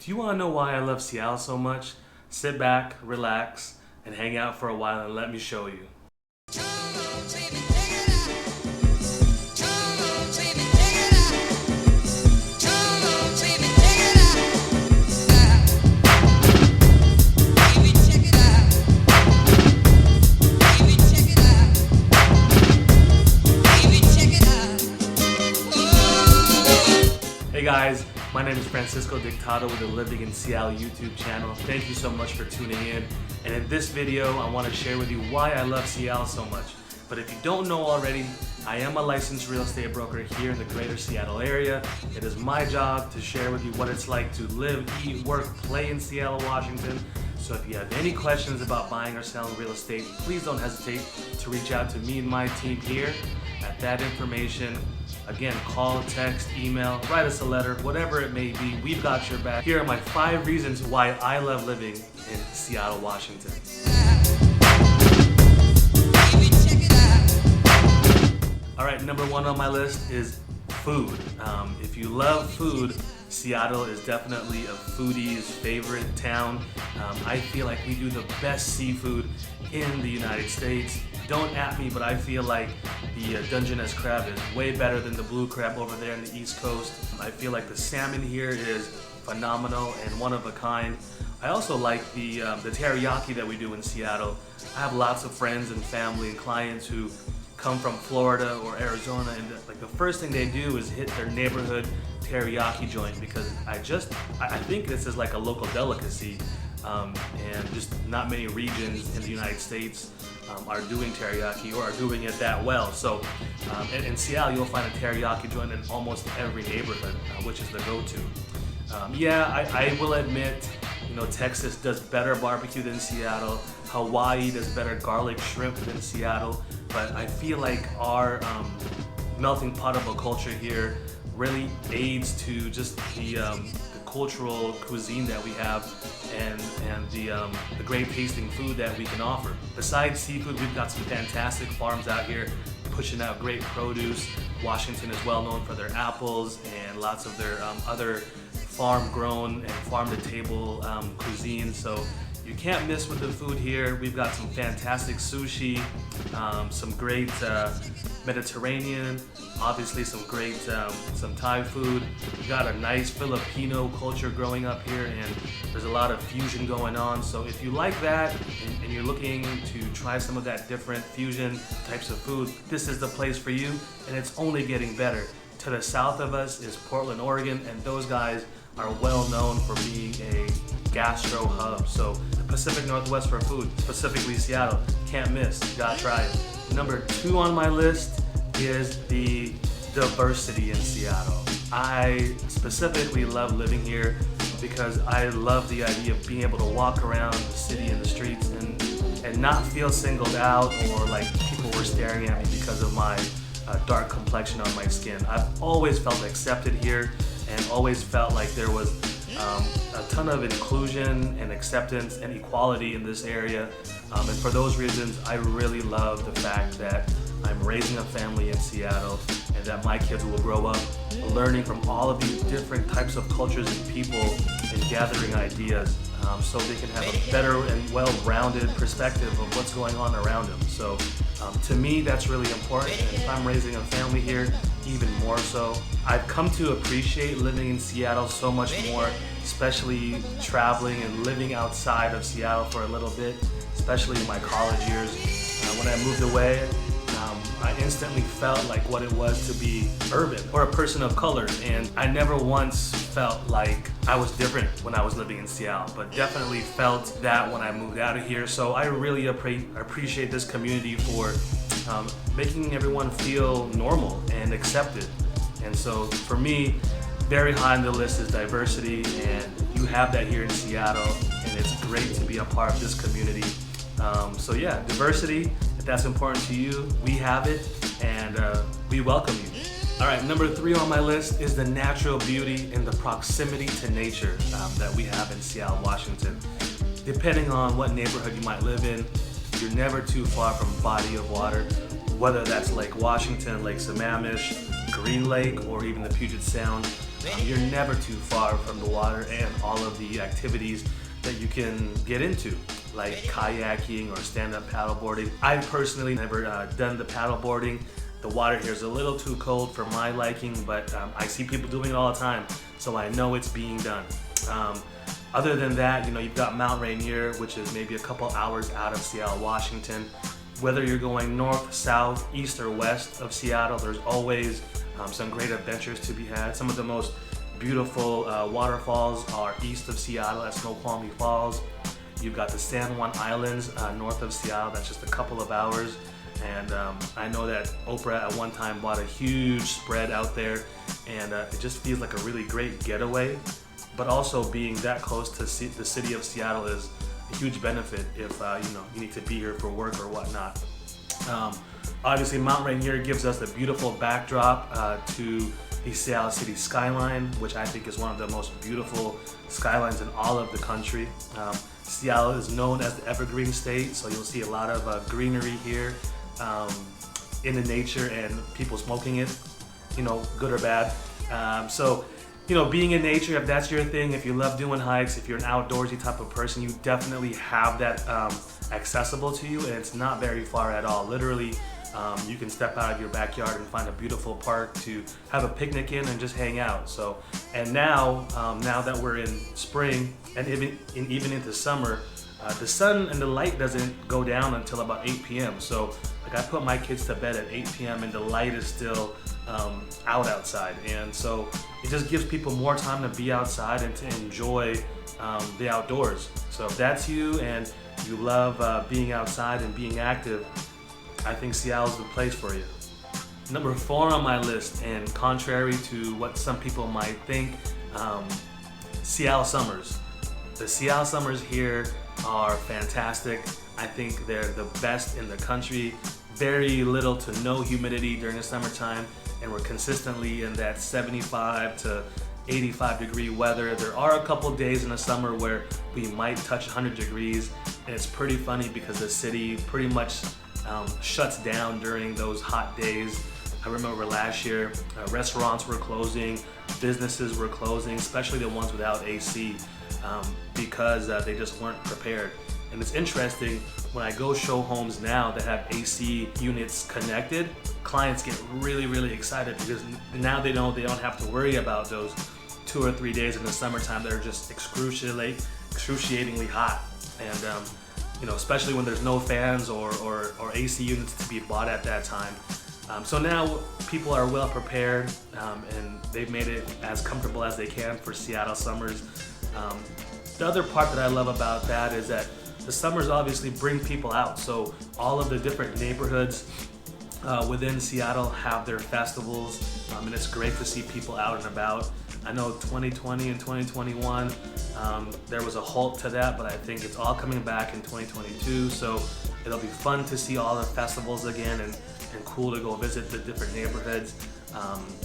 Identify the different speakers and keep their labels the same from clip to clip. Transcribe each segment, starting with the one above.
Speaker 1: Do you want to know why I love Seattle so much? Sit back, relax, and hang out for a while and let me show you. Hey guys, my name is Francisco Dictado with the Living in Seattle YouTube channel. Thank you so much for tuning in. And in this video, I want to share with you why I love Seattle so much. But if you don't know already, I am a licensed real estate broker here in the greater Seattle area. It is my job to share with you what it's like to live, eat, work, play in Seattle, Washington. So if you have any questions about buying or selling real estate, please don't hesitate to reach out to me and my team here at that information. Again, call, text, email, write us a letter, whatever it may be, we've got your back. Here are my 5 reasons why I love living in Seattle, Washington. All right, number 1 on my list is food. If you love food, Seattle is definitely a foodie's favorite town. I feel like we do the best seafood in the United States. Don't at me, but I feel like the Dungeness crab is way better than the blue crab over there in the East Coast. I feel like the salmon here is phenomenal and one of a kind. I also like the teriyaki that we do in Seattle. I have lots of friends and family and clients who come from Florida or Arizona, and like the first thing they do is hit their neighborhood teriyaki joint, because I think this is like a local delicacy, and just not many regions in the United States are doing teriyaki or are doing it that well. So in Seattle, you'll find a teriyaki joint in almost every neighborhood, which is the go-to. I will admit, Texas does better barbecue than Seattle. Hawaii does better garlic shrimp than Seattle. But I feel like our melting pot of a culture here really aids to just the cultural cuisine that we have and the great tasting food that we can offer. Besides seafood, we've got some fantastic farms out here pushing out great produce. Washington is well known for their apples and lots of their other farm-grown and farm-to-table cuisine. So you can't miss with the food here. We've got some fantastic sushi, some great Mediterranean, obviously some great some Thai food. We've got a nice Filipino culture growing up here, and there's a lot of fusion going on. So if you like that and you're looking to try some of that different fusion types of food, this is the place for you, and it's only getting better. To the south of us is Portland, Oregon, and those guys are well known for being a gastro hub. So the Pacific Northwest for food, specifically Seattle, can't miss, gotta try it. Number 2 on my list is the diversity in Seattle. I specifically love living here because I love the idea of being able to walk around the city and the streets and not feel singled out or like people were staring at me because of my dark complexion on my skin. I've always felt accepted here and always felt like there was a ton of inclusion and acceptance and equality in this area. And for those reasons, I really love the fact that I'm raising a family in Seattle and that my kids will grow up learning from all of these different types of cultures and people and gathering ideas so they can have a better and well-rounded perspective of what's going on around them. So to me, that's really important. And if I'm raising a family here, even more so. I've come to appreciate living in Seattle so much more, especially traveling and living outside of Seattle for a little bit, especially in my college years. When I moved away, I instantly felt like what it was to be urban or a person of color, and I never once felt like I was different when I was living in Seattle, but definitely felt that when I moved out of here. So I really appreciate this community for making everyone feel normal and accepted. And so for me, very high on the list is diversity, and you have that here in Seattle, and it's great to be a part of this community. So yeah, diversity, if that's important to you, we have it, and we welcome you. All right, number 3 on my list is the natural beauty and the proximity to nature that we have in Seattle, Washington. Depending on what neighborhood you might live in, you're never too far from a body of water, whether that's Lake Washington, Lake Sammamish, Green Lake, or even the Puget Sound. You're never too far from the water and all of the activities that you can get into, like kayaking or stand-up paddleboarding. I've personally never done the paddleboarding. The water here is a little too cold for my liking, but I see people doing it all the time, so I know it's being done. Other than that, you've got Mount Rainier, which is maybe a couple hours out of Seattle, Washington. Whether you're going north, south, east, or west of Seattle, there's always some great adventures to be had. Some of the most beautiful waterfalls are east of Seattle at Snoqualmie Falls. You've got the San Juan Islands north of Seattle. That's just a couple of hours. And I know that Oprah at one time bought a huge spread out there, and it just feels like a really great getaway. But also being that close to the city of Seattle is a huge benefit if you need to be here for work or whatnot. Obviously, Mount Rainier gives us a beautiful backdrop to the Seattle city skyline, which I think is one of the most beautiful skylines in all of the country. Seattle is known as the Evergreen State, so you'll see a lot of greenery here in the nature and people smoking it, good or bad. So being in nature, if that's your thing, if you love doing hikes, if you're an outdoorsy type of person, you definitely have that accessible to you, and it's not very far at all. Literally, you can step out of your backyard and find a beautiful park to have a picnic in and just hang out. So, and now that we're in spring and even into summer, the sun and the light doesn't go down until about 8 p.m. So, I put my kids to bed at 8 p.m. and the light is still outside, and so it just gives people more time to be outside and to enjoy the outdoors. So if that's you and you love being outside and being active, I think Seattle's the place for you. Number 4 on my list, and contrary to what some people might think, Seattle summers. The Seattle summers here are fantastic. I think they're the best in the country. Very little to no humidity during the summertime, and we're consistently in that 75 to 85 degree weather. There are a couple days in the summer where we might touch 100 degrees, and it's pretty funny because the city pretty much shuts down during those hot days. I remember last year, restaurants were closing, businesses were closing, especially the ones without AC, because they just weren't prepared. And it's interesting, when I go show homes now that have AC units connected, clients get really, really excited because now they know they don't have to worry about those 2 or 3 days in the summertime that are just excruciatingly hot. And especially when there's no fans or AC units to be bought at that time. So now people are well prepared, and they've made it as comfortable as they can for Seattle summers. The other part that I love about that is that the summers obviously bring people out. So all of the different neighborhoods within Seattle have their festivals, and it's great to see people out and about. I know 2020 and 2021, there was a halt to that, but I think it's all coming back in 2022. So it'll be fun to see all the festivals again, and cool to go visit the different neighborhoods.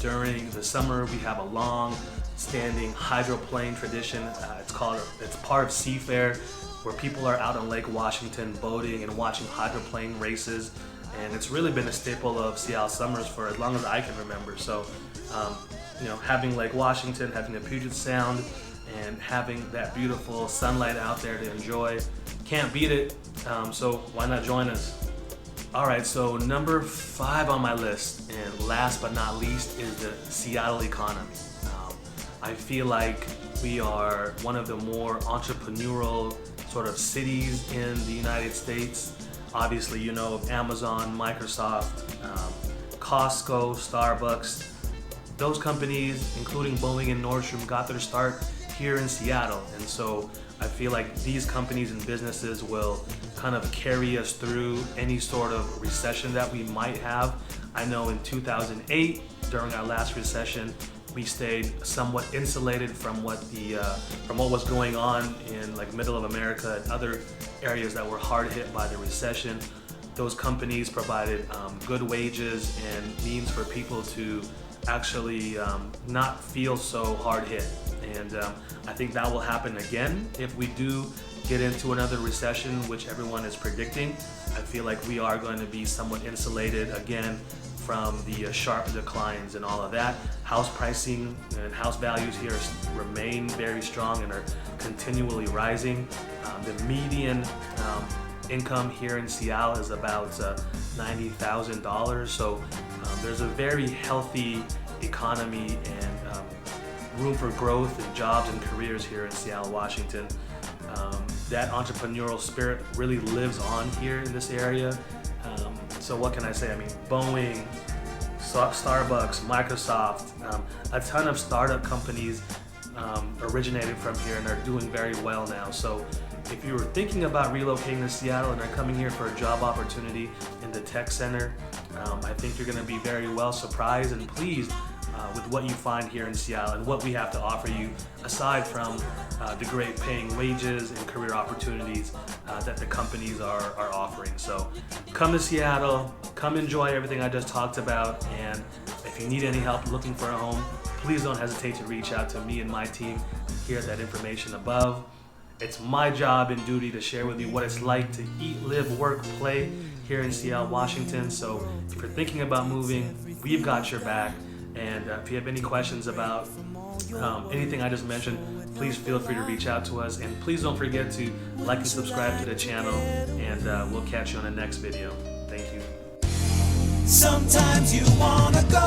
Speaker 1: During the summer, we have a long-standing hydroplane tradition. It's part of Seafair, where people are out on Lake Washington boating and watching hydroplane races, and it's really been a staple of Seattle summers for as long as I can remember. So, having Lake Washington, having the Puget Sound, and having that beautiful sunlight out there to enjoy, can't beat it. So why not join us? All right, so number 5 on my list, and last but not least, is the Seattle economy. I feel like we are one of the more entrepreneurial sort of cities in the United States. Obviously, of Amazon, Microsoft, Costco, Starbucks. Those companies, including Boeing and Nordstrom, got their start here in Seattle. And so I feel like these companies and businesses will kind of carry us through any sort of recession that we might have. I know in 2008, during our last recession, we stayed somewhat insulated from what was going on in middle of America and other areas that were hard hit by the recession. Those companies provided good wages and means for people to actually not feel so hard hit. And I think that will happen again if we do get into another recession, which everyone is predicting. I feel like we are going to be somewhat insulated again from the sharp declines and all of that. House pricing and house values here remain very strong and are continually rising. The median income here in Seattle is about $90,000, so there's a very healthy economy and room for growth and jobs and careers here in Seattle, Washington. That entrepreneurial spirit really lives on here in this area. So what can I say? I mean, Boeing, Starbucks, Microsoft, a ton of startup companies originated from here and are doing very well now. So if you were thinking about relocating to Seattle and are coming here for a job opportunity in the tech center, I think you're going to be very well surprised and pleased with what you find here in Seattle and what we have to offer you, aside from the great paying wages and career opportunities that the companies are offering. So come to Seattle, come enjoy everything I just talked about, and if you need any help looking for a home, please don't hesitate to reach out to me and my team here at that information above. It's my job and duty to share with you what it's like to eat, live, work, play here in Seattle, Washington. So if you're thinking about moving, we've got your back. And if you have any questions about anything I just mentioned, please feel free to reach out to us. And please don't forget to like and subscribe to the channel. And we'll catch you on the next video. Thank you.
Speaker 2: Sometimes you wanna go.